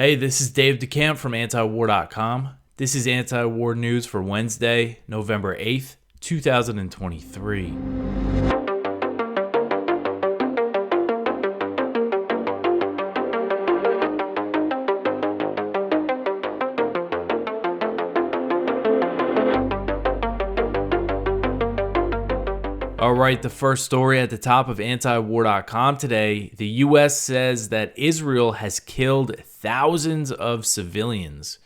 Hey, this is Dave DeCamp from antiwar.com. This is anti-war news for Wednesday, November 8th, 2023. All right, the first story at the top of antiwar.com today, the U.S. says that Israel has killed thousands of civilians.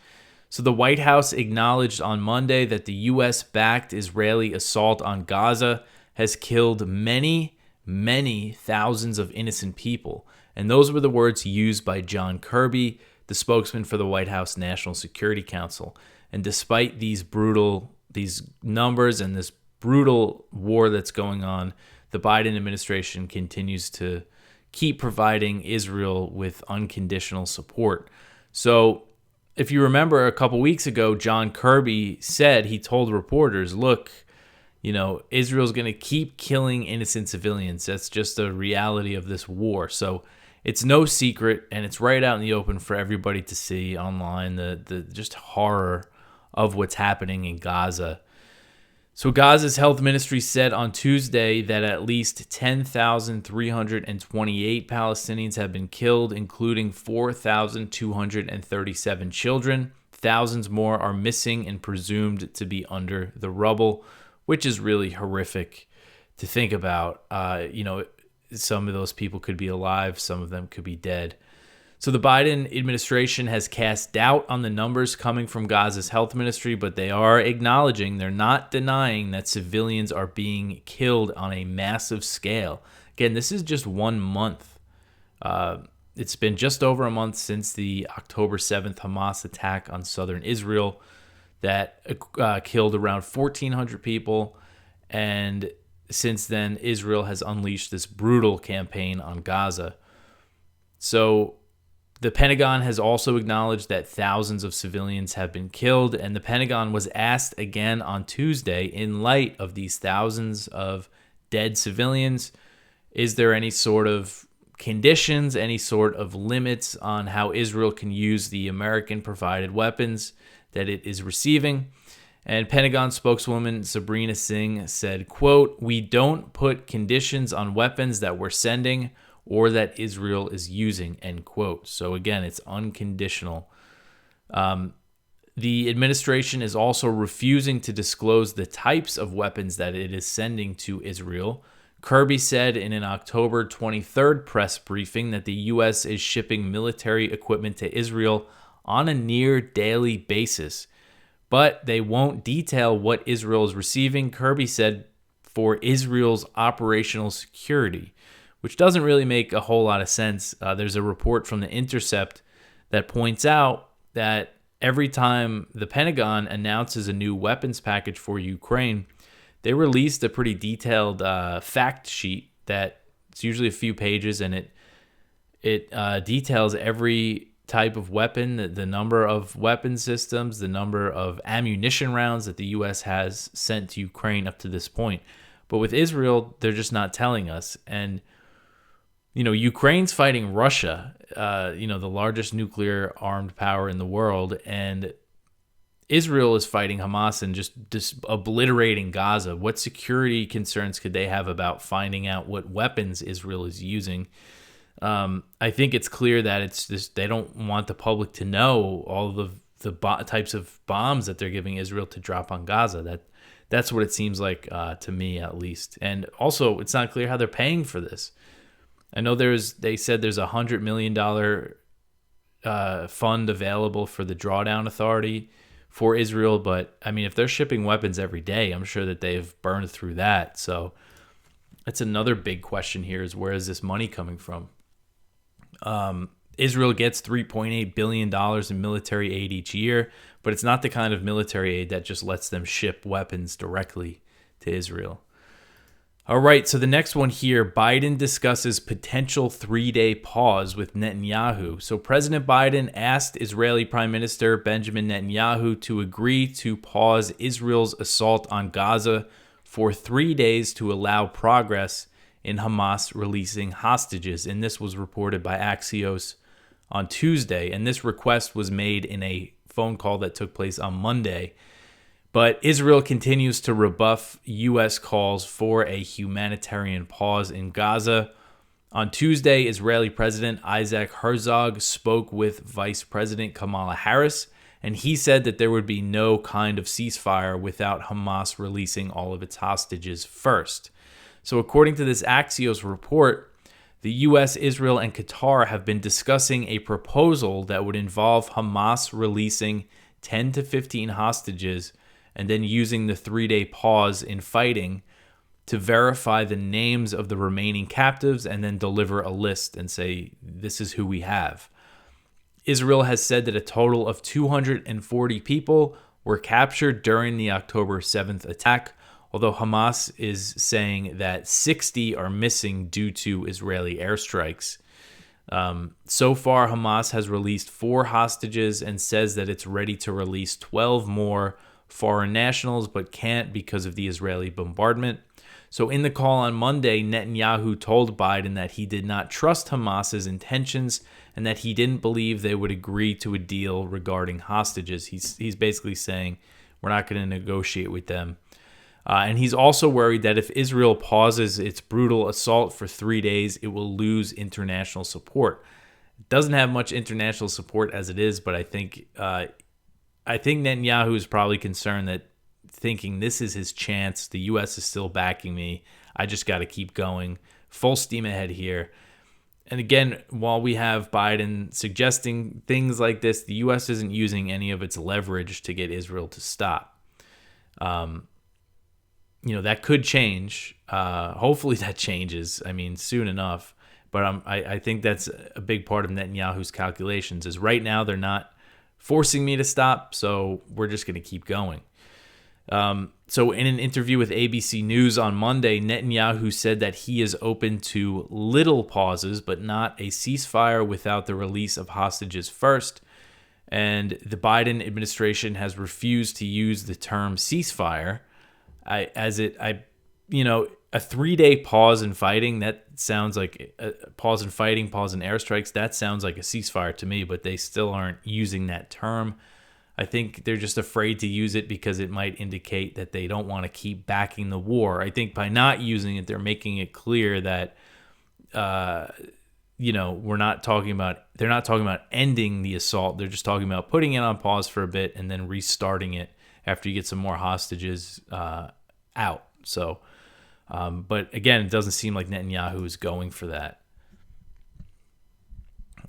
So the White House acknowledged on Monday that the U.S.-backed Israeli assault on Gaza has killed many, many thousands of innocent people. And those were the words used by John Kirby, the spokesman for the White House National Security Council. And despite these numbers and this brutal war that's going on, the Biden administration continues to keep providing Israel with unconditional support. So if you remember a couple weeks ago, John Kirby said, he told reporters, look, Israel's going to keep killing innocent civilians. That's just a reality of this war. So it's no secret, and it's right out in the open for everybody to see online, the just horror of what's happening in Gaza. So Gaza's health ministry said on Tuesday that at least 10,328 Palestinians have been killed, including 4,237 children. Thousands more are missing and presumed to be under the rubble, which is really horrific to think about. Some of those people could be alive, some of them could be dead. So the Biden administration has cast doubt on the numbers coming from Gaza's health ministry, but they are acknowledging, they're not denying that civilians are being killed on a massive scale. Again, this is just 1 month. It's been just over a month since the October 7th Hamas attack on southern Israel that killed around 1,400 people. And since then, Israel has unleashed this brutal campaign on Gaza. So the Pentagon has also acknowledged that thousands of civilians have been killed, and the Pentagon was asked again on Tuesday, in light of these thousands of dead civilians, is there any sort of conditions, any sort of limits on how Israel can use the American-provided weapons that it is receiving? And Pentagon spokeswoman Sabrina Singh said, quote, "We don't put conditions on weapons that we're sending or that Israel is using," end quote. So again, it's unconditional. The administration is also refusing to disclose the types of weapons that it is sending to Israel. Kirby said in an October 23rd press briefing that the U.S. is shipping military equipment to Israel on a near daily basis, but they won't detail what Israel is receiving, Kirby said, for Israel's operational security, which doesn't really make a whole lot of sense. There's a report from The Intercept that points out that every time the Pentagon announces a new weapons package for Ukraine, they released a pretty detailed fact sheet that it's usually a few pages, and it details every type of weapon, the number of weapon systems, the number of ammunition rounds that the U.S. has sent to Ukraine up to this point. But with Israel, they're just not telling us. And Ukraine's fighting Russia, the largest nuclear armed power in the world, and Israel is fighting Hamas and just obliterating Gaza. What security concerns could they have about finding out what weapons Israel is using? I think it's clear that it's just they don't want the public to know all of the types of bombs that they're giving Israel to drop on Gaza. That's what it seems like to me, at least. And also, it's not clear how they're paying for this. I know they said there's a $100 million fund available for the drawdown authority for Israel, but I mean, if they're shipping weapons every day, I'm sure that they've burned through that. So that's another big question here: is where is this money coming from? Israel gets $3.8 billion in military aid each year, but it's not the kind of military aid that just lets them ship weapons directly to Israel. All right, so the next one here, Biden discusses potential 3-day pause with Netanyahu. So President Biden asked Israeli Prime Minister Benjamin Netanyahu to agree to pause Israel's assault on Gaza for 3 days to allow progress in Hamas releasing hostages. And this was reported by Axios on Tuesday, and this request was made in a phone call that took place on Monday. But Israel continues to rebuff U.S. calls for a humanitarian pause in Gaza. On Tuesday, Israeli President Isaac Herzog spoke with Vice President Kamala Harris, and he said that there would be no kind of ceasefire without Hamas releasing all of its hostages first. So according to this Axios report, the U.S., Israel, and Qatar have been discussing a proposal that would involve Hamas releasing 10 to 15 hostages and then using the 3-day pause in fighting to verify the names of the remaining captives and then deliver a list and say, this is who we have. Israel has said that a total of 240 people were captured during the October 7th attack, although Hamas is saying that 60 are missing due to Israeli airstrikes. So far, Hamas has released 4 hostages and says that it's ready to release 12 more foreign nationals, but can't because of the Israeli bombardment. So in the call on Monday, Netanyahu told Biden that he did not trust Hamas's intentions and that he didn't believe they would agree to a deal regarding hostages. He's basically saying, we're not going to negotiate with them. And he's also worried that if Israel pauses its brutal assault for 3 days, it will lose international support. It doesn't have much international support as it is, but I think Netanyahu is probably concerned that thinking this is his chance. The U.S. is still backing me. I just got to keep going. Full steam ahead here. And again, while we have Biden suggesting things like this, the U.S. isn't using any of its leverage to get Israel to stop. That could change. Hopefully that changes. Soon enough. But I think that's a big part of Netanyahu's calculations is right now they're not forcing me to stop, so we're just going to keep going. So in an interview with ABC News on Monday, Netanyahu said that he is open to little pauses, but not a ceasefire without the release of hostages first. And the Biden administration has refused to use the term ceasefire. A 3-day pause in fighting, that sounds like a pause in fighting, pause in airstrikes. That sounds like a ceasefire to me, but they still aren't using that term. I think they're just afraid to use it because it might indicate that they don't want to keep backing the war. I think by not using it, they're making it clear that, they're not talking about ending the assault. They're just talking about putting it on pause for a bit and then restarting it after you get some more hostages out. So, but again, it doesn't seem like Netanyahu is going for that.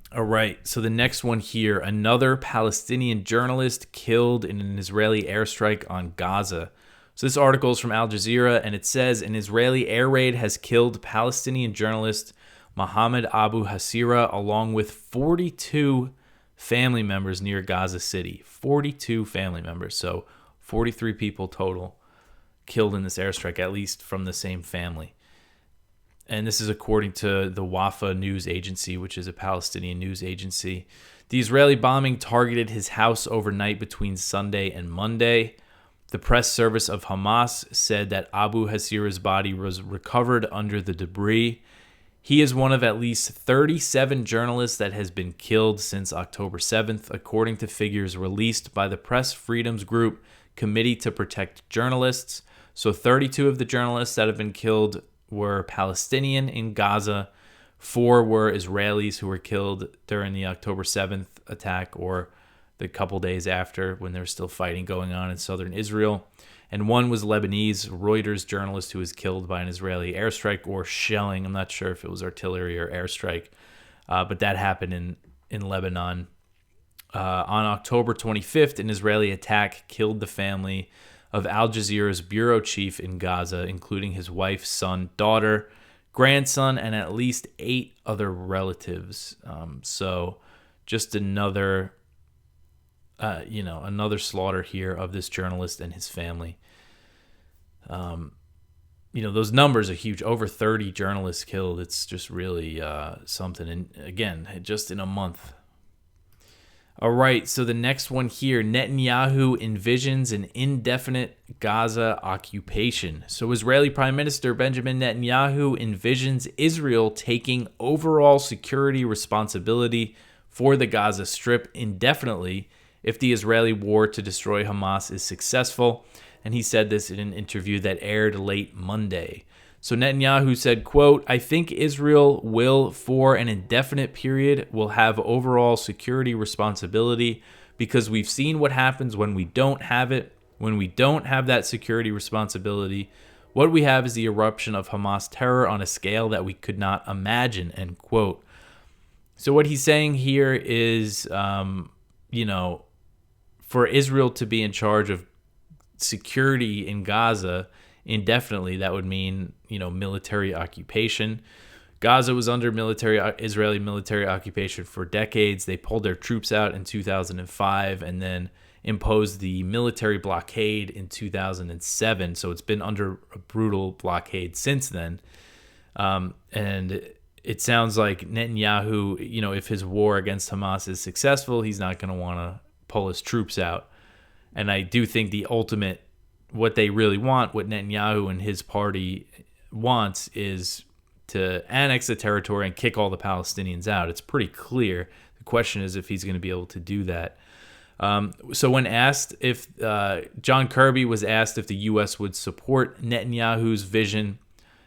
All right, so the next one here, another Palestinian journalist killed in an Israeli airstrike on Gaza. So this article is from Al Jazeera, and it says an Israeli air raid has killed Palestinian journalist Mohammed Abu Hasira along with 42 family members near Gaza City. 42 family members, so 43 people total killed in this airstrike, at least from the same family. And this is according to the Wafa news agency, which is a Palestinian news agency. The Israeli bombing targeted his house overnight between Sunday and Monday. The press service of Hamas said that Abu Hasira's body was recovered under the debris. He is one of at least 37 journalists that has been killed since October 7th, according to figures released by the press freedoms group Committee to Protect Journalists. So 32 of the journalists that have been killed were Palestinian in Gaza. 4 were Israelis who were killed during the October 7th attack or the couple days after when there was still fighting going on in southern Israel. And 1 was Lebanese, Reuters journalist who was killed by an Israeli airstrike or shelling. I'm not sure if it was artillery or airstrike, but that happened in Lebanon. On October 25th, an Israeli attack killed the family of Al Jazeera's bureau chief in Gaza, including his wife, son, daughter, grandson, and at least 8 other relatives. So just another slaughter here of this journalist and his family. Those numbers are huge. Over 30 journalists killed. It's just really something. And again, just in a month. All right, so the next one here, Netanyahu envisions an indefinite Gaza occupation. So Israeli Prime Minister Benjamin Netanyahu envisions Israel taking overall security responsibility for the Gaza Strip indefinitely if the Israeli war to destroy Hamas is successful. And he said this in an interview that aired late Monday. So Netanyahu said, quote, "I think Israel will, for an indefinite period, will have overall security responsibility because we've seen what happens when we don't have it. When we don't have that security responsibility, what we have is the eruption of Hamas terror on a scale that we could not imagine," end quote. So what he's saying here is, for Israel to be in charge of security in Gaza indefinitely, that would mean, military occupation. Gaza was under Israeli military occupation for decades. They pulled their troops out in 2005 and then imposed the military blockade in 2007. So it's been under a brutal blockade since then. And it sounds like Netanyahu, if his war against Hamas is successful, he's not going to want to pull his troops out. And I do think the ultimate, what they really want, what Netanyahu and his party wants, is to annex the territory and kick all the Palestinians out. It's pretty clear. The question is if he's going to be able to do that. So when asked if John Kirby was asked if the U.S. would support Netanyahu's vision,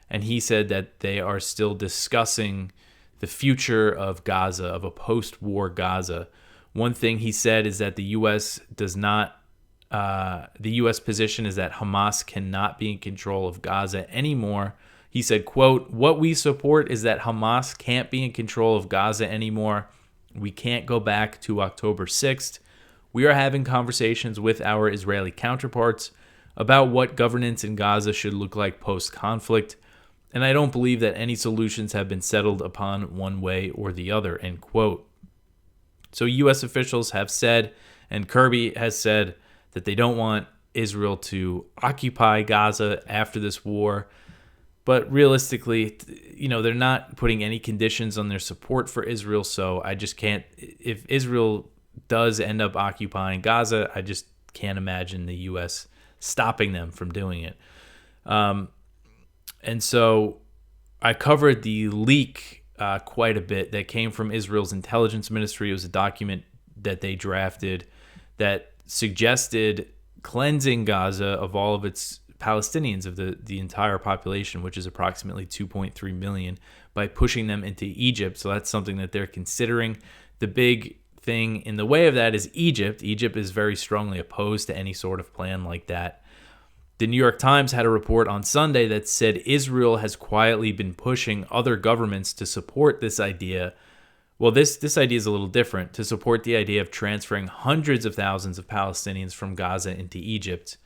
and he said that they are still discussing the future of Gaza, of a post-war Gaza. One thing he said is that the U.S. does not. The U.S. position is that Hamas cannot be in control of Gaza anymore. He said, quote, "What we support is that Hamas can't be in control of Gaza anymore. We can't go back to October 6th. We are having conversations with our Israeli counterparts about what governance in Gaza should look like post-conflict. And I don't believe that any solutions have been settled upon one way or the other," end quote. So U.S. officials have said, and Kirby has said, that they don't want Israel to occupy Gaza after this war. But realistically, they're not putting any conditions on their support for Israel. So I just can't, if Israel does end up occupying Gaza, I just can't imagine the U.S. stopping them from doing it. And so I covered the leak quite a bit that came from Israel's intelligence ministry. It was a document that they drafted that suggested cleansing Gaza of all of its Palestinians, of the entire population, which is approximately 2.3 million, by pushing them into Egypt. So that's something that they're considering. The big thing in the way of that is Egypt. Egypt is very strongly opposed to any sort of plan like that. The New York Times had a report on Sunday that said Israel has quietly been pushing other governments to support this idea. Well, this idea is a little different, to support the idea of transferring hundreds of thousands of Palestinians from Gaza into Egypt.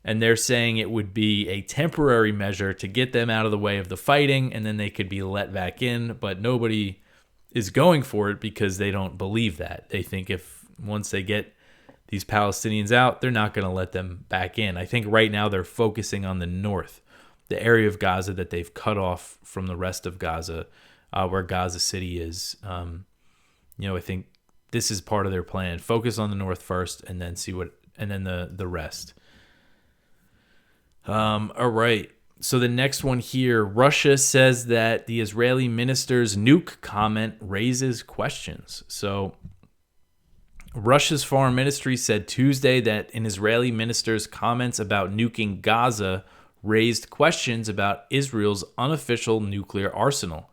And they're saying it would be a temporary measure to get them out of the way of the fighting, and then they could be let back in. But nobody is going for it because they don't believe that. They think if once they get these Palestinians out, they're not going to let them back in. I think right now they're focusing on the north, the area of Gaza that they've cut off from the rest of Gaza, where Gaza City is. I think this is part of their plan. Focus on the north first, and then the rest. All right. So the next one here, Russia says that the Israeli minister's nuke comment raises questions. So Russia's foreign ministry said Tuesday that an Israeli minister's comments about nuking Gaza raised questions about Israel's unofficial nuclear arsenal.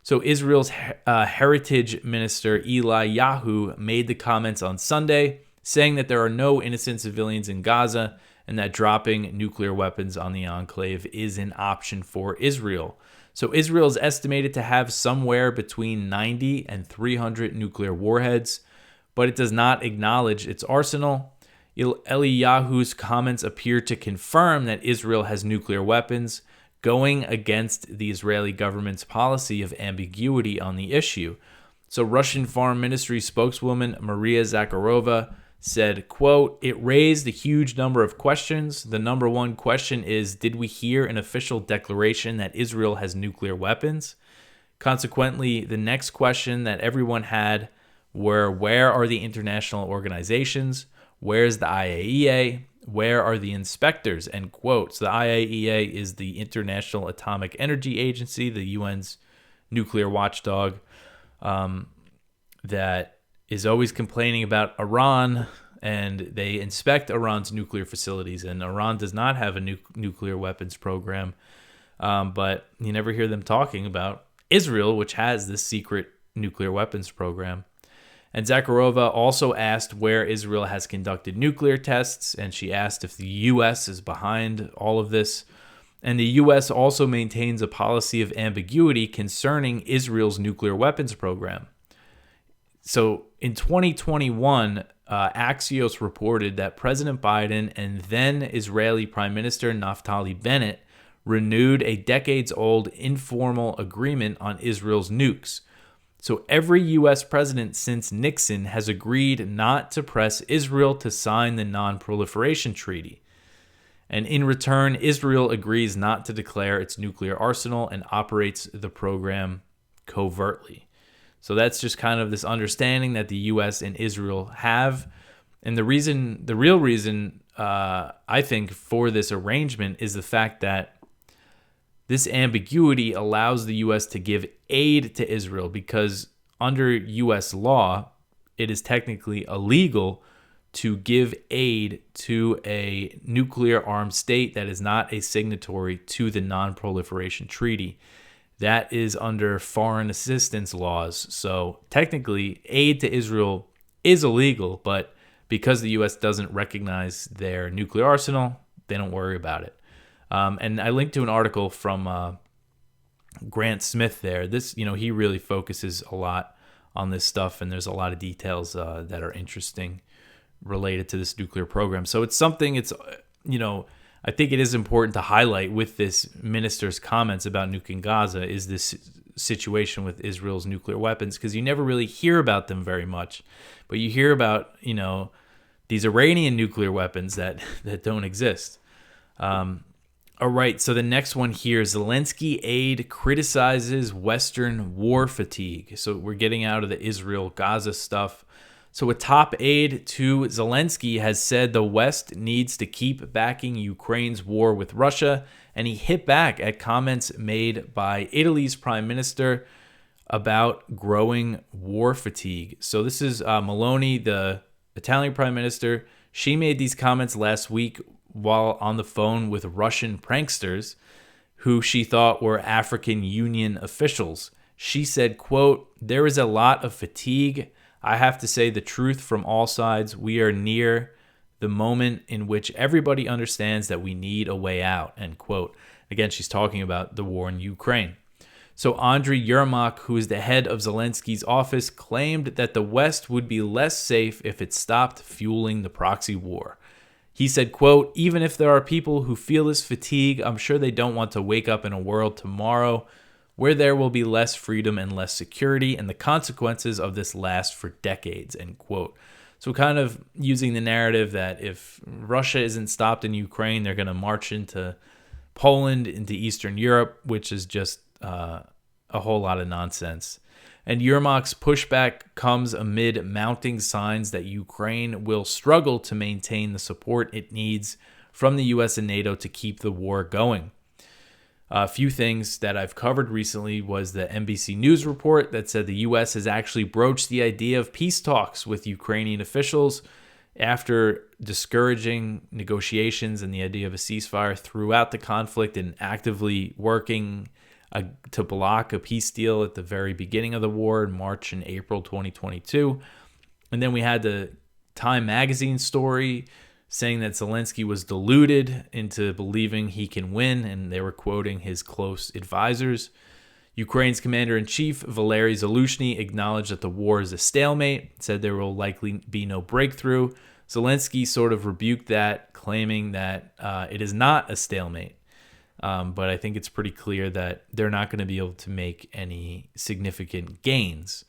So Israel's heritage minister Eliyahu made the comments on Sunday, saying that there are no innocent civilians in Gaza and that dropping nuclear weapons on the enclave is an option for Israel. So Israel is estimated to have somewhere between 90 and 300 nuclear warheads, but it does not acknowledge its arsenal. Eliyahu's comments appear to confirm that Israel has nuclear weapons, going against the Israeli government's policy of ambiguity on the issue. So Russian Foreign Ministry spokeswoman Maria Zakharova said, quote, "It raised a huge number of questions. The number one question is, did we hear an official declaration that Israel has nuclear weapons? Consequently, the next question that everyone had were, where are the international organizations? Where's the IAEA? Where are the inspectors?" End quote. So the IAEA is the International Atomic Energy Agency, the UN's nuclear watchdog. that is always complaining about Iran, and they inspect Iran's nuclear facilities, and Iran does not have a nuclear weapons program, but you never hear them talking about Israel, which has this secret nuclear weapons program. And Zakharova also asked where Israel has conducted nuclear tests, and she asked if the U.S. is behind all of this. And the U.S. also maintains a policy of ambiguity concerning Israel's nuclear weapons program. So in 2021, Axios reported that President Biden and then Israeli Prime Minister Naftali Bennett renewed a decades-old informal agreement on Israel's nukes. So every U.S. president since Nixon has agreed not to press Israel to sign the Non-Proliferation Treaty. And in return, Israel agrees not to declare its nuclear arsenal and operates the program covertly. So that's just kind of this understanding that the U.S. and Israel have. And the real reason, I think, for this arrangement is the fact that this ambiguity allows the U.S. to give aid to Israel, because under U.S. law, it is technically illegal to give aid to a nuclear armed state that is not a signatory to the Non-Proliferation Treaty. That is under foreign assistance laws. So technically, aid to Israel is illegal, but because the U.S. doesn't recognize their nuclear arsenal, they don't worry about it. And I linked to an article from Grant Smith there. This, he really focuses a lot on this stuff, and there's a lot of details that are interesting related to this nuclear program. So it's something, I think it is important to highlight with this minister's comments about nuking Gaza is this situation with Israel's nuclear weapons, because you never really hear about them very much, but you hear about, these Iranian nuclear weapons that don't exist. All right, so the next one here, Zelensky aide criticizes Western war fatigue. So we're getting out of the Israel-Gaza stuff. So a top aide to Zelensky has said the West needs to keep backing Ukraine's war with Russia, and he hit back at comments made by Italy's prime minister about growing war fatigue. So this is Meloni, the Italian prime minister. She made these comments last week while on the phone with Russian pranksters who she thought were African Union officials. She said, quote, "There is a lot of fatigue. I have to say the truth from all sides. We are near the moment in which everybody understands that we need a way out," end quote. Again, she's talking about the war in Ukraine. So Andriy Yermak, who is the head of Zelensky's office, claimed that the West would be less safe if it stopped fueling the proxy war. He said, quote, "Even if there are people who feel this fatigue, I'm sure they don't want to wake up in a world tomorrow where there will be less freedom and less security, and the consequences of this last for decades," end quote. So kind of using the narrative that if Russia isn't stopped in Ukraine, they're going to march into Poland, into Eastern Europe, which is just a whole lot of nonsense. And Yermak's pushback comes amid mounting signs that Ukraine will struggle to maintain the support it needs from the U.S. and NATO to keep the war going. A few things that I've covered recently was the NBC News report that said the U.S. has actually broached the idea of peace talks with Ukrainian officials after discouraging negotiations and the idea of a ceasefire throughout the conflict and actively working to block a peace deal at the very beginning of the war in March and April 2022. And then we had the Time magazine story saying that Zelensky was deluded into believing he can win, and they were quoting his close advisors. Ukraine's commander-in-chief, Valery Zaluzhny, acknowledged that the war is a stalemate, said there will likely be no breakthrough. Zelensky sort of rebuked that, claiming that it is not a stalemate. But I think it's pretty clear that they're not going to be able to make any significant gains.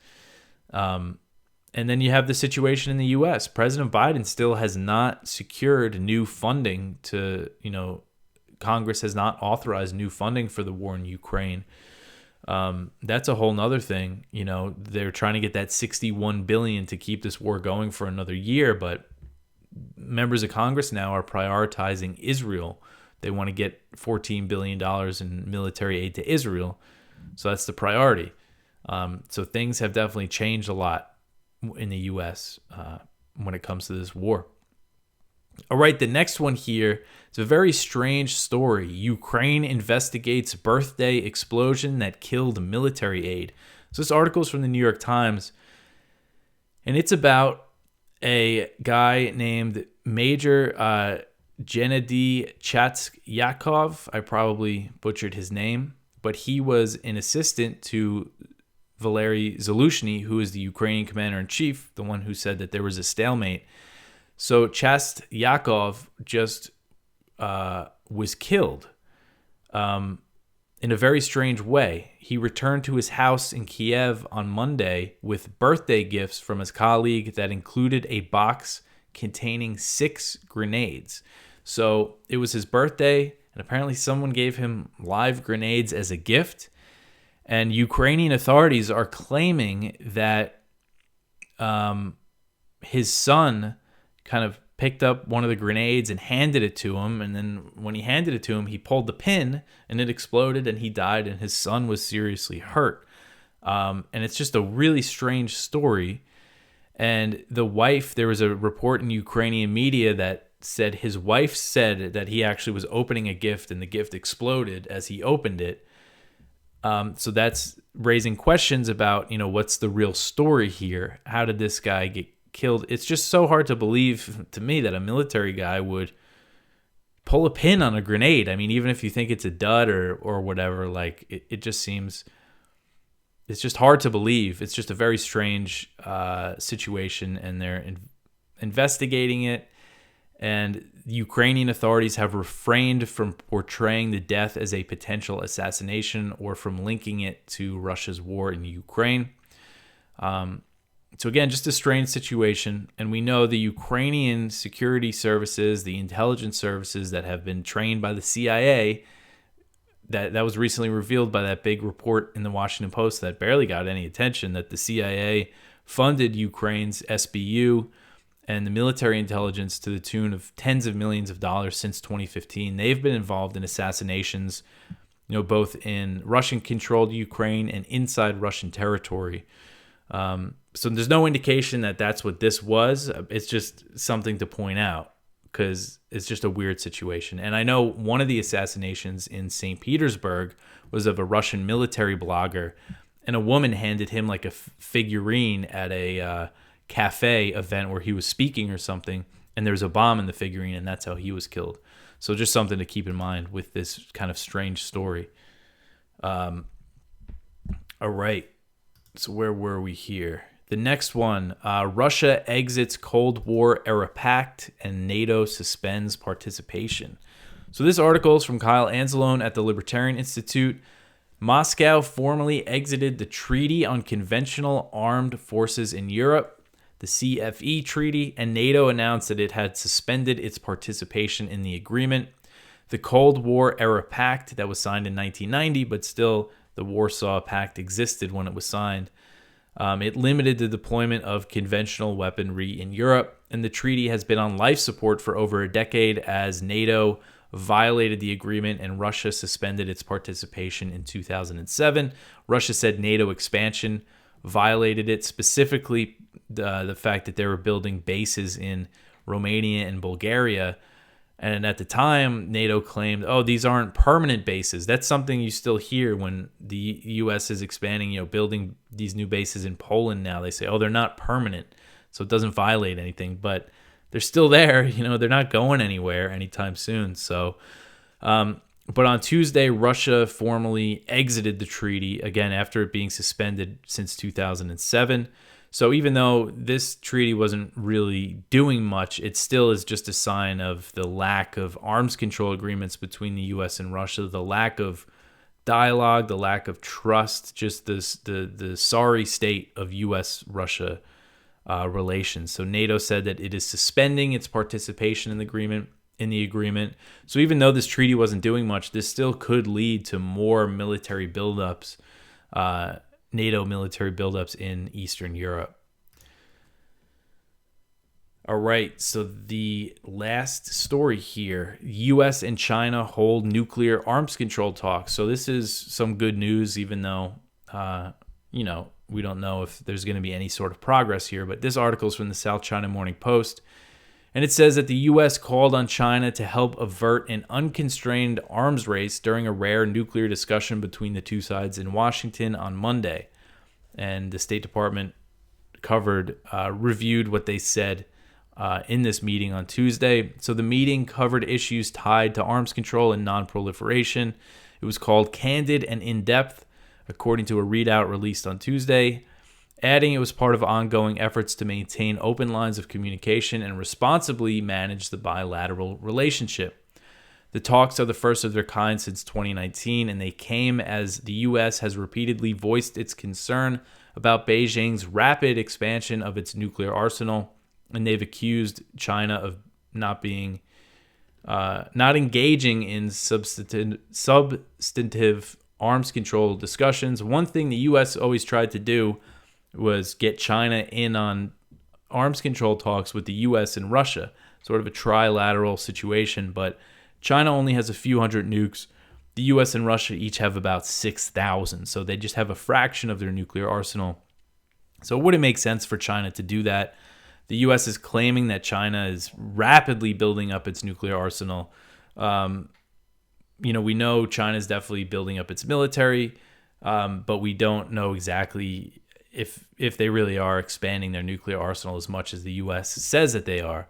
And then you have the situation in the U.S. President Biden still has not secured new funding to, Congress has not authorized new funding for the war in Ukraine. That's a whole nother thing. They're trying to get that $61 billion to keep this war going for another year, but members of Congress now are prioritizing Israel. They want to get $14 billion in military aid to Israel. So that's the priority. So things have definitely changed a lot in the U.S. When it comes to this war. All right, the next one here is a very strange story. Ukraine investigates birthday explosion that killed military aide. So this article is from the New York Times, and it's about a guy named Major Gennady Chatyakov. I probably butchered his name, but he was an assistant to Valery Zaluzhny, who is the Ukrainian commander-in-chief, the one who said that there was a stalemate. So Chatyakov just was killed in a very strange way. He returned to his house in Kiev on Monday with birthday gifts from his colleague that included a box containing 6 grenades. So it was his birthday, and apparently someone gave him live grenades as a gift. And Ukrainian authorities are claiming that his son kind of picked up one of the grenades and handed it to him. And then when he handed it to him, he pulled the pin and it exploded and he died, and his son was seriously hurt. And it's just a really strange story. And the wife, there was a report in Ukrainian media that said his wife said that he actually was opening a gift and the gift exploded as he opened it. So that's raising questions about, what's the real story here? How did this guy get killed? It's just so hard to believe to me that a military guy would pull a pin on a grenade. I mean, even if you think it's a dud or whatever, like it just seems, it's just hard to believe. It's just a very strange situation, and they're investigating it. And Ukrainian authorities have refrained from portraying the death as a potential assassination or from linking it to Russia's war in Ukraine. So again, just a strange situation. And we know the Ukrainian security services, the intelligence services that have been trained by the CIA, that was recently revealed by that big report in the Washington Post that barely got any attention, that the CIA funded Ukraine's SBU and the military intelligence to the tune of tens of millions of dollars since 2015. They've been involved in assassinations, both in Russian-controlled Ukraine and inside Russian territory. So there's no indication that that's what this was. It's just something to point out because it's just a weird situation. And I know one of the assassinations in St. Petersburg was of a Russian military blogger, and a woman handed him like a figurine at a cafe event where he was speaking or something, and there's a bomb in the figurine, and that's how he was killed. So just something to keep in mind with this kind of strange story. All right. So where were we here? The next one, Russia exits Cold War era pact and NATO suspends participation. So this article is from Kyle Anzalone at the Libertarian Institute. Moscow formally exited the Treaty on Conventional Armed Forces in Europe, the CFE treaty, and NATO announced that it had suspended its participation in the agreement. The Cold War era pact that was signed in 1990, but still the Warsaw Pact existed when it was signed. It limited the deployment of conventional weaponry in Europe, and the treaty has been on life support for over a decade as NATO violated the agreement and Russia suspended its participation in 2007. Russia said NATO expansion violated it, specifically the fact that they were building bases in Romania and Bulgaria. And at the time, NATO claimed, these aren't permanent bases. That's something you still hear when the U.S. is expanding, building these new bases in Poland now. They say, they're not permanent, so it doesn't violate anything. But they're still there. They're not going anywhere anytime soon. So, but on Tuesday, Russia formally exited the treaty, again, after it being suspended since 2007. So even though this treaty wasn't really doing much, it still is just a sign of the lack of arms control agreements between the U.S. and Russia, the lack of dialogue, the lack of trust, just the sorry state of U.S.-Russia relations. So NATO said that it is suspending its participation in the agreement. So even though this treaty wasn't doing much, this still could lead to more military buildups, NATO military buildups in Eastern Europe. All right, so the last story here, U.S. and China hold nuclear arms control talks. So this is some good news, even though, we don't know if there's going to be any sort of progress here. But this article is from the South China Morning Post. And it says that the U.S. called on China to help avert an unconstrained arms race during a rare nuclear discussion between the two sides in Washington on Monday. And the State Department reviewed what they said in this meeting on Tuesday. So the meeting covered issues tied to arms control and non-proliferation. It was called Candid and In-Depth, according to a readout released on Tuesday, adding it was part of ongoing efforts to maintain open lines of communication and responsibly manage the bilateral relationship. The talks are the first of their kind since 2019, and they came as the U.S. has repeatedly voiced its concern about Beijing's rapid expansion of its nuclear arsenal, and they've accused China of not engaging in substantive arms control discussions. One thing the U.S. always tried to do was get China in on arms control talks with the U.S. and Russia, sort of a trilateral situation, but China only has a few hundred nukes. The U.S. and Russia each have about 6,000, so they just have a fraction of their nuclear arsenal. So it wouldn't make sense for China to do that. The U.S. is claiming that China is rapidly building up its nuclear arsenal. We know China is definitely building up its military, but we don't know exactly if they really are expanding their nuclear arsenal as much as the U.S. says that they are.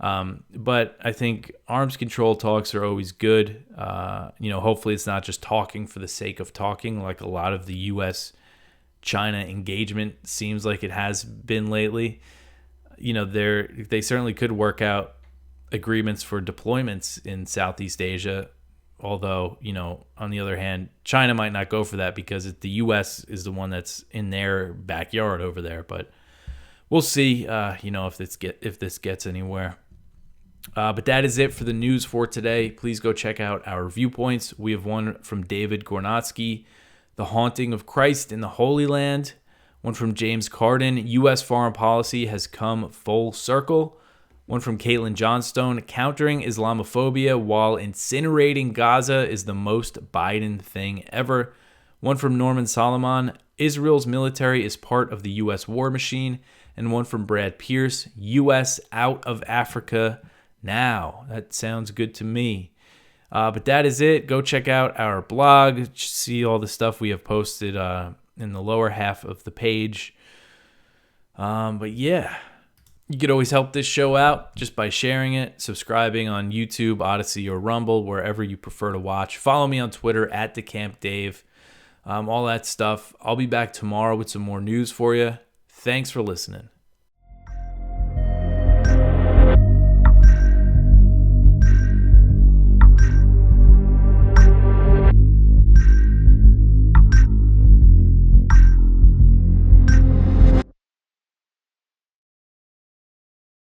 But I think arms control talks are always good. Hopefully it's not just talking for the sake of talking like a lot of the U.S.-China engagement seems like it has been lately. They certainly could work out agreements for deployments in Southeast Asia. Although, on the other hand, China might not go for that because the U.S. is the one that's in their backyard over there. But we'll see, if this gets anywhere. But that is it for the news for today. Please go check out our Viewpoints. We have one from David Gornatsky, The Haunting of Christ in the Holy Land. One from James Carden, U.S. Foreign Policy Has Come Full Circle. One from Caitlin Johnstone, Countering Islamophobia While Incinerating Gaza is the Most Biden Thing Ever. One from Norman Solomon, Israel's Military is Part of the U.S. War Machine. And one from Brad Pierce, U.S. Out of Africa Now. That sounds good to me. But that is it. Go check out our blog. See all the stuff we have posted in the lower half of the page. But yeah. You could always help this show out just by sharing it, subscribing on YouTube, Odyssey, or Rumble, wherever you prefer to watch. Follow me on Twitter @DeCampDave. All that stuff. I'll be back tomorrow with some more news for you. Thanks for listening.